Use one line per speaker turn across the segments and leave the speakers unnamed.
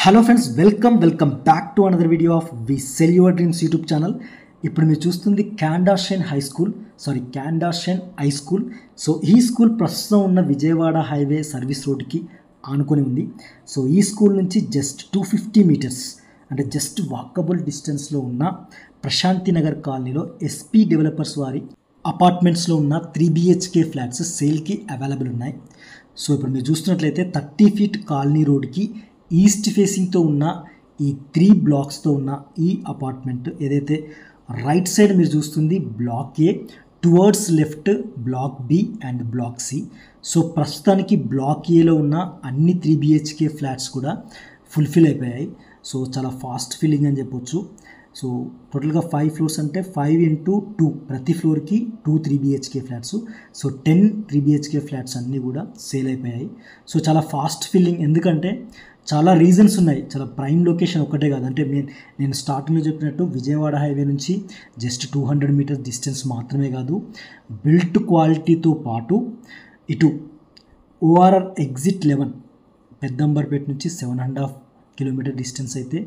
Hello friends, welcome back to another video of we sell your dreams YouTube channel. ఇప్పుడు మీరు చూస్తుంది క్యాండాషెన్ high school. So ఈ school ప్రస్తుతం ఉన్న విజయవాడ హైవే సర్వీస్ రోడ్కి ఆనుకొని ఉంది. సో ఈ స్కూల్ నుంచి జస్ట్ 250 మీటర్స్ అంటే జస్ట్ వాకబుల్ డిస్టెన్స్లో ఉన్న ప్రశాంతి నగర్ కాలనీలో ఎస్పీ డెవలపర్స్ వారి అపార్ట్మెంట్స్లో ఉన్న 3 BHK ఫ్లాట్స్ సేల్కి అవైలబుల్ ఉన్నాయి. సో ఇప్పుడు మీరు చూస్తున్నట్లయితే 30 ఫీట్ కాలనీ రోడ్కి ఈస్ట్ ఫేసింగ్తో ఉన్న ఈ 3 బ్లాక్స్తో ఉన్న ఈ అపార్ట్మెంట్ ఏదైతే రైట్ సైడ్ మీరు చూస్తుంది block A, towards left block B and block C. So ప్రస్తుతానికి బ్లాక్ ఏలో ఉన్న అన్ని 3 BHK ఫ్లాట్స్ కూడా ఫుల్ఫిల్ అయిపోయాయి. సో చాలా ఫాస్ట్ ఫిల్లింగ్ అని చెప్పొచ్చు. సో టోటల్గా 5 ఫ్లోర్స్ అంటే 5x2 ప్రతి ఫ్లోర్కి 2 3 BHK flats. So 10 3 BHK flats అన్నీ కూడా సేల్ అయిపోయాయి. సో చాలా ఫాస్ట్ ఫిల్లింగ్, ఎందుకంటే చాలా రీజన్స్ ఉన్నాయి. చాలా ప్రైమ్ లొకేషన్ ఒకటే కాదు, అంటే నేను స్టార్టింగ్లో చెప్పినట్టు విజయవాడ హైవే నుంచి జస్ట్ 200 మీటర్స్ డిస్టెన్స్ మాత్రమే కాదు, బిల్ట్ క్వాలిటీతో పాటు ఇటు ORR ఎగ్జిట్ 11 పెద్దంబర్పేట నుంచి 7.5 కిలోమీటర్ డిస్టెన్స్ అయితే,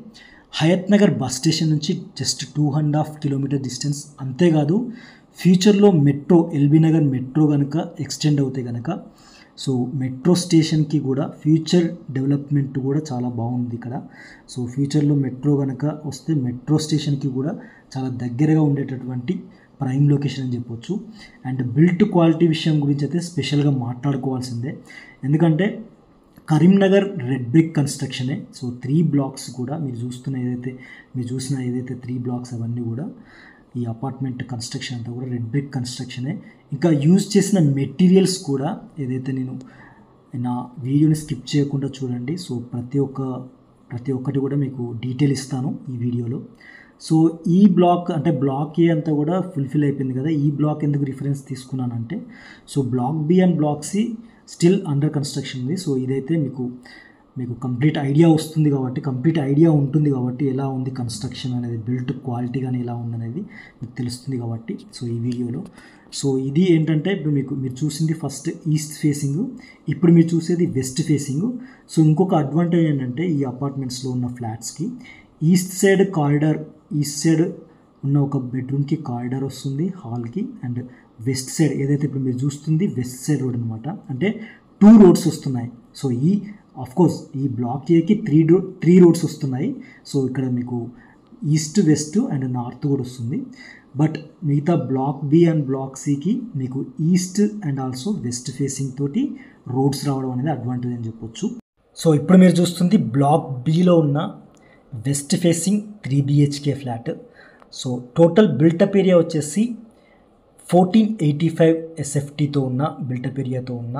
హయత్ నగర్ బస్ స్టేషన్ నుంచి జస్ట్ 2.5 కిలోమీటర్ డిస్టెన్స్. అంతేకాదు ఫ్యూచర్లో మెట్రో ఎల్బీ నగర్ మెట్రో కనుక ఎక్స్టెండ్ అవుతే కనుక సో మెట్రో స్టేషన్కి కూడా ఫ్యూచర్ డెవలప్మెంట్ కూడా చాలా బాగుంది ఇక్కడ. సో ఫ్యూచర్లో మెట్రో కనుక వస్తే మెట్రో స్టేషన్కి కూడా చాలా దగ్గరగా ఉండేటటువంటి ప్రైమ్ లొకేషన్ అని చెప్పొచ్చు. అండ్ బిల్ట్ క్వాలిటీ విషయం గురించి అయితే స్పెషల్గా మాట్లాడుకోవాల్సిందే, ఎందుకంటే కరీంనగర్ రెడ్ బ్రిక్ కన్స్ట్రక్షనే. సో 3 బ్లాక్స్ కూడా మీరు చూసిన ఏదైతే 3 బ్లాక్స్ అవన్నీ కూడా ఈ అపార్ట్మెంట్ కన్స్ట్రక్షన్ అంతా కూడా రెడ్ బ్రిక్ కన్స్ట్రక్షనే. ఇంకా యూజ్ చేసిన మెటీరియల్స్ కూడా ఏదైతే నేను నా వీడియోని స్కిప్ చేయకుండా చూడండి. సో ప్రతి ఒక్కటి కూడా మీకు డీటెయిల్ ఇస్తాను ఈ వీడియోలో. సో ఈ బ్లాక్ అంటే బ్లాక్ ఏ అంతా కూడా ఫుల్ఫిల్ అయిపోయింది కదా. ఈ బ్లాక్ ఎందుకు రిఫరెన్స్ తీసుకున్నానంటే, so block B and block C still under construction ఉంది. సో ఇదైతే మీకు కంప్లీట్ ఐడియా ఉంటుంది కాబట్టి ఎలా ఉంది కన్స్ట్రక్షన్ అనేది, బిల్ట్ క్వాలిటీ కానీ ఎలా ఉందనేది మీకు తెలుస్తుంది కాబట్టి సో ఈ వీడియోలో. సో ఇది ఏంటంటే ఇప్పుడు మీరు చూసింది ఫస్ట్ ఈస్ట్ ఫేసింగ్, ఇప్పుడు మీరు చూసేది వెస్ట్ ఫేసింగ్. సో ఇంకొక అడ్వాంటేజ్ ఏంటంటే ఈ అపార్ట్మెంట్స్లో ఉన్న ఫ్లాట్స్కి ఈస్ట్ సైడ్ ఉన్న ఒక బెడ్రూమ్కి కారిడార్ వస్తుంది హాల్కి, అండ్ వెస్ట్ సైడ్ ఏదైతే ఇప్పుడు మీరు చూస్తుంది వెస్ట్ సైడ్ రోడ్ అనమాట, అంటే 2 రోడ్స్ వస్తున్నాయి. సో ఆఫ్కోర్స్ ఈ బ్లాక్ ఏకి 3 రోడ్స్ వస్తున్నాయి. సో ఇక్కడ మీకు ఈస్ట్ వెస్ట్ అండ్ నార్త్ కూడా వస్తుంది. బట్ మిగతా బ్లాక్ బి అండ్ బ్లాక్ సికి మీకు east and also west facing తోటి రోడ్స్ రావడం అనేది అడ్వాంటేజ్ అని చెప్పొచ్చు. సో ఇప్పుడు మీరు చూస్తుంది బ్లాక్ బిలో ఉన్న west facing 3 BHK flat. So total built-up area వచ్చేసి 1485 SFTతో ఉన్న బిల్టప్ ఏరియాతో ఉన్న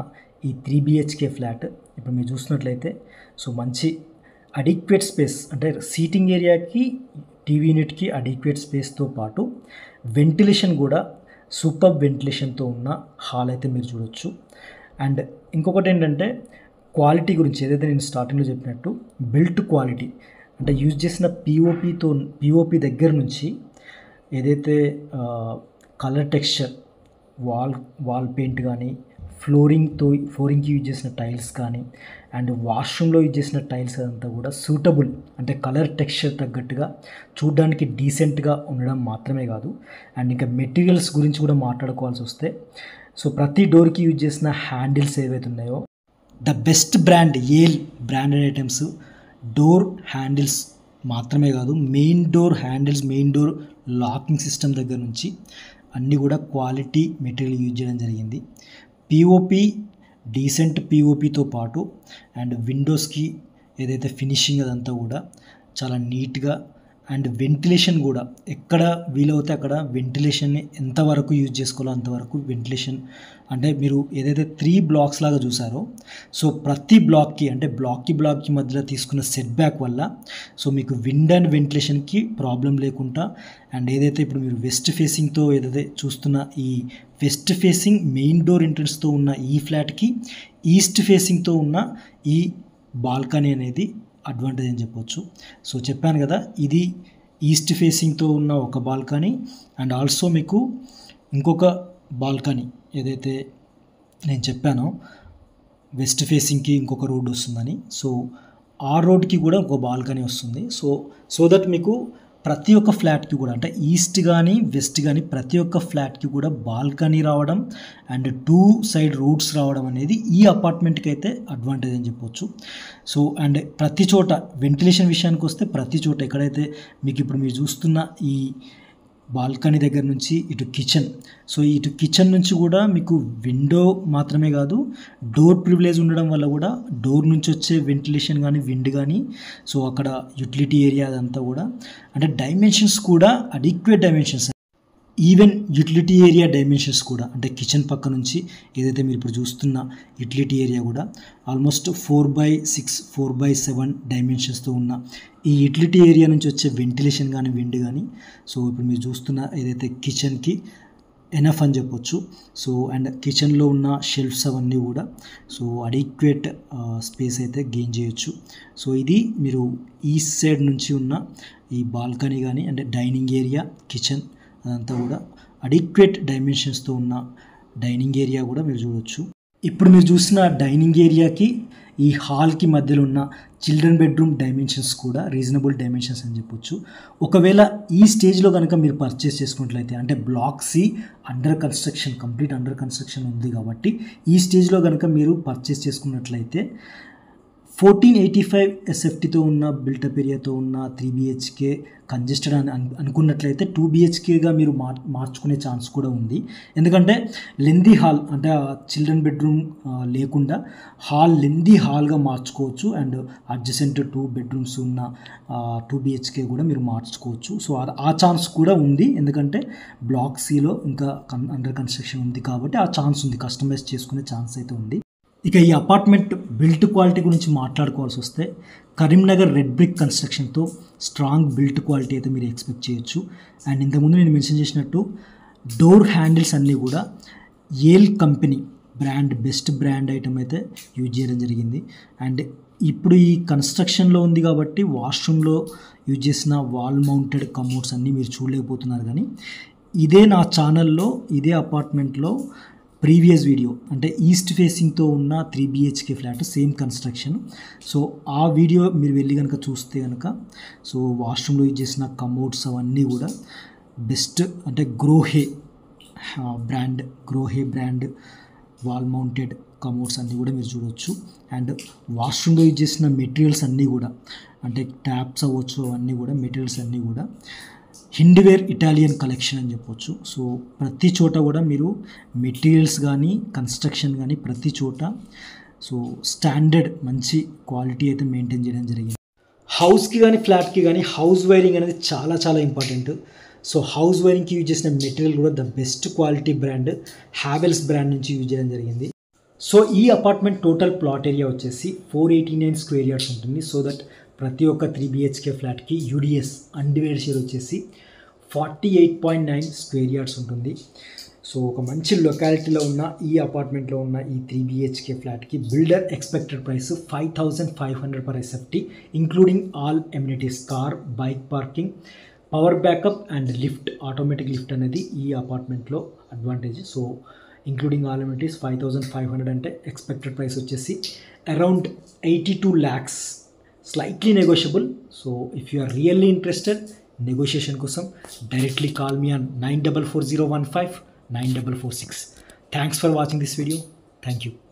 ఈ 3 BHK ఫ్లాట్ ఇప్పుడు మీరు చూసినట్లయితే సో మంచి అడిక్వేట్ స్పేస్, అంటే సీటింగ్ ఏరియాకి టీవీ యూనిట్కి అడిక్వేట్ స్పేస్తో పాటు వెంటిలేషన్ కూడా సూపర్ వెంటిలేషన్తో ఉన్న హాల్ అయితే మీరు చూడొచ్చు. అండ్ ఇంకొకటి ఏంటంటే క్వాలిటీ గురించి ఏదైతే నేను స్టార్టింగ్లో చెప్పినట్టు బిల్ట్ క్వాలిటీ అంటే యూజ్ చేసిన పిఓపి దగ్గర నుంచి ఏదైతే కలర్ టెక్స్చర్, వాల్ పెయింట్ కానీ, ఫ్లోరింగ్కి యూజ్ చేసిన టైల్స్ కానీ, అండ్ వాష్రూమ్లో యూజ్ చేసిన టైల్స్ అదంతా కూడా సూటబుల్, అంటే కలర్ టెక్స్చర్ తగ్గట్టుగా చూడడానికి డీసెంట్గా ఉండడం మాత్రమే కాదు, అండ్ ఇంకా మెటీరియల్స్ గురించి కూడా మాట్లాడుకోవాల్సి వస్తే సో ప్రతి డోర్కి యూజ్ చేసిన హ్యాండిల్స్ ఏవైతే ఉన్నాయో ద బెస్ట్ బ్రాండ్ ఏల్ బ్రాండెడ్ ఐటమ్స్, డోర్ హ్యాండిల్స్ మాత్రమే కాదు main door handles, main door locking system దగ్గర నుంచి అన్నీ కూడా క్వాలిటీ మెటీరియల్ యూజ్ చేయడం జరిగింది. పిఓపి డీసెంట్ పిఓపితో పాటు అండ్ విండోస్కి ఏదైతే ఫినిషింగ్ అదంతా కూడా చాలా నీట్గా, అండ్ వెంటిలేషన్ కూడా ఎక్కడ వీలవుతే అక్కడ వెంటిలేషన్ని ఎంతవరకు యూజ్ చేసుకోవాలో అంతవరకు వెంటిలేషన్, అంటే మీరు ఏదైతే 3 బ్లాక్స్ లాగా చూసారో సో ప్రతి బ్లాక్కి అంటే బ్లాక్కి మధ్యలో తీసుకున్న సెట్ బ్యాక్ వల్ల సో మీకు విండ్ అండ్ వెంటిలేషన్కి ప్రాబ్లం లేకుండా, అండ్ ఏదైతే ఇప్పుడు మీరు వెస్ట్ ఫేసింగ్తో ఏదైతే చూస్తున్న ఈ వెస్ట్ ఫేసింగ్ మెయిన్ డోర్ ఎంట్రన్స్తో ఉన్న ఈ ఫ్లాట్కి ఈస్ట్ ఫేసింగ్తో ఉన్న ఈ బాల్కనీ అనేది అడ్వాంటేజ్ అని చెప్పొచ్చు. సో చెప్పాను కదా, ఇది ఈస్ట్ ఫేసింగ్తో ఉన్న ఒక బాల్కనీ, అండ్ ఆల్సో మీకు ఇంకొక బాల్కనీ ఏదైతే నేను చెప్పానో వెస్ట్ ఫేసింగ్కి ఇంకొక రోడ్ వస్తుందని. సో ఆ రోడ్కి కూడా ఒక బాల్కనీ వస్తుంది. సో దట్ మీకు ప్రతి ఒక్క ఫ్లాట్కి కూడా అంటే ఈస్ట్ కానీ వెస్ట్ కానీ ప్రతి ఒక్క ఫ్లాట్కి కూడా బాల్కనీ రావడం అండ్ 2 సైడ్ రోడ్స్ రావడం అనేది ఈ అపార్ట్మెంట్కి అయితే అడ్వాంటేజ్ అని చెప్పొచ్చు. సో అండ్ ప్రతి చోట వెంటిలేషన్ విషయానికి వస్తే ప్రతి చోట ఎక్కడైతే మీకు ఇప్పుడు మీరు చూస్తున్న ఈ బాల్కనీ దగ్గర నుంచి ఇటు కిచెన్, సో ఇటు కిచెన్ నుంచి కూడా మీకు విండో మాత్రమే కాదు డోర్ ప్రివిలేజ్ ఉండడం వల్ల కూడా డోర్ నుంచి వచ్చే వెంటిలేషన్ కానీ విండ్ కానీ, సో అక్కడ యుటిలిటీ ఏరియా అదంతా కూడా అంటే డైమెన్షన్స్ కూడా adequate dimensions, even utility area dimensions కూడా అంటే కిచెన్ పక్క నుంచి ఏదైతే మీరు ఇప్పుడు చూస్తున్న యుటిలిటీ ఏరియా కూడా ఆల్మోస్ట్ 4/6 4/7 డైమెన్షన్స్తో ఉన్న ఈ యుటిలిటీ ఏరియా నుంచి వచ్చే వెంటిలేషన్ కానీ విండ్ కానీ, సో ఇప్పుడు మీరు చూస్తున్న ఏదైతే కిచెన్కి ఎనఫ్ అని చెప్పొచ్చు. సో అండ్ కిచెన్లో ఉన్న షెల్ఫ్స్ అవన్నీ కూడా సో అడిక్వేట్ స్పేస్ అయితే గెయిన్ చేయొచ్చు. సో ఇది మీరు ఈస్ట్ సైడ్ నుంచి ఉన్న ఈ బాల్కనీ కానీ అంటే డైనింగ్ ఏరియా కిచెన్ అదంతా కూడా అడిక్వేట్ డైమెన్షన్స్తో ఉన్న డైనింగ్ ఏరియా కూడా మీరు చూడవచ్చు. ఇప్పుడు మీరు చూసిన డైనింగ్ ఏరియాకి ఈ హాల్కి మధ్యలో ఉన్న చిల్డ్రన్ బెడ్రూమ్ డైమెన్షన్స్ కూడా రీజనబుల్ డైమెన్షన్స్ అని చెప్పొచ్చు. ఒకవేళ ఈ స్టేజ్లో కనుక మీరు పర్చేస్ చేసుకున్నట్లయితే అంటే block C under construction complete under construction ఉంది కాబట్టి ఈ స్టేజ్లో కనుక మీరు పర్చేస్ చేసుకున్నట్లయితే 1485 SFTతో ఉన్న బిల్టప్ ఏరియాతో ఉన్న 3 BHK కంజెస్టెడ్ అని అనుకున్నట్లయితే 2 BHKగా మీరు మార్చుకునే ఛాన్స్ కూడా ఉంది. ఎందుకంటే లెందీ హాల్ అంటే చిల్డ్రన్ బెడ్రూమ్ లేకుండా హాల్ లెందీ హాల్గా మార్చుకోవచ్చు అండ్ అడ్జసెంట్ 2 బెడ్రూమ్స్ ఉన్న 2 BHK కూడా మీరు మార్చుకోవచ్చు. సో ఆ ఛాన్స్ కూడా ఉంది ఎందుకంటే బ్లాక్ సిలో ఇంకా అండర్ కన్స్ట్రక్షన్ ఉంది కాబట్టి ఆ ఛాన్స్ ఉంది, కస్టమైజ్ చేసుకునే ఛాన్స్ అయితే ఉంది. ఇక ఈ అపార్ట్మెంట్ బిల్ట్ క్వాలిటీ గురించి మాట్లాడుకోవాల్సి వస్తే కరీంనగర్ రెడ్ బ్రిక్ కన్స్ట్రక్షన్తో స్ట్రాంగ్ బిల్ట్ క్వాలిటీ అయితే మీరు ఎక్స్పెక్ట్ చేయొచ్చు. అండ్ ఇంతకుముందు నేను మెన్షన్ చేసినట్టు డోర్ హ్యాండిల్స్ అన్నీ కూడా Yale company brand best brand item అయితే యూజ్ చేయడం జరిగింది. అండ్ ఇప్పుడు ఈ కన్స్ట్రక్షన్లో ఉంది కాబట్టి వాష్రూమ్లో యూజ్ చేసిన వాల్ మౌంటెడ్ కమోడ్స్ అన్నీ మీరు చూడలేకపోతున్నారు. కానీ ఇదే నా ఛానల్లో ఇదే అపార్ట్మెంట్లో ప్రీవియస్ వీడియో అంటే ఈస్ట్ ఫేసింగ్తో ఉన్న 3 BHK flat same construction, so ఆ వీడియో మీరు వెళ్ళి కనుక చూస్తే కనుక సో వాష్రూమ్లో యూజ్ చేసిన కమోడ్స్ అవన్నీ కూడా బెస్ట్ అంటే Grohe brand wall mounted commodes అన్నీ కూడా మీరు చూడవచ్చు. అండ్ వాష్రూమ్లో యూజ్ చేసిన మెటీరియల్స్ అన్నీ కూడా అంటే ట్యాప్స్ అవ్వచ్చు అవన్నీ కూడా మెటీరియల్స్ అన్నీ కూడా హిండ్వేర్ ఇటాలియన్ కలెక్షన్ అని చెప్పొచ్చు. సో ప్రతి చోట కూడా మీరు మెటీరియల్స్ కానీ కన్స్ట్రక్షన్ కానీ ప్రతి చోట సో స్టాండర్డ్ మంచి క్వాలిటీ అయితే మెయింటైన్ చేయడం జరిగింది. హౌస్కి కానీ ఫ్లాట్కి కానీ హౌస్ వైరింగ్ అనేది చాలా చాలా ఇంపార్టెంట్. సో హౌస్ వైరింగ్కి యూజ్ చేసిన మెటీరియల్ కూడా the best quality brand Havells brand నుంచి యూజ్ చేయడం జరిగింది. సో ఈ అపార్ట్మెంట్ టోటల్ ప్లాట్ ఏరియా వచ్చేసి 489 స్క్వేర్ యార్డ్స్ ఉంటుంది. సో దట్ ప్రతి ఒక్క 3 BHK ఫ్లాట్కి UDS అన్డివైడెడ్ షేర్ వచ్చేసి 48.9 స్క్వేర్ యార్డ్స్ ఉంటుంది. సో ఒక మంచి లొకాలిటీలో ఉన్న ఈ అపార్ట్మెంట్లో ఉన్న ఈ 3 BHK ఫ్లాట్కి builder expected price 5500 per SFT including all amenities car bike parking power backup and lift automatic lift అనేది ఈ అపార్ట్మెంట్లో advantage. So including all amenities 5500 అంటే ఎక్స్పెక్టెడ్ ప్రైస్ వచ్చేసి around 82 lakhs, slightly negotiable. So if you are really interested, negotiation kosam directly call me on 944015 9446. Thanks for watching this video. Thank you.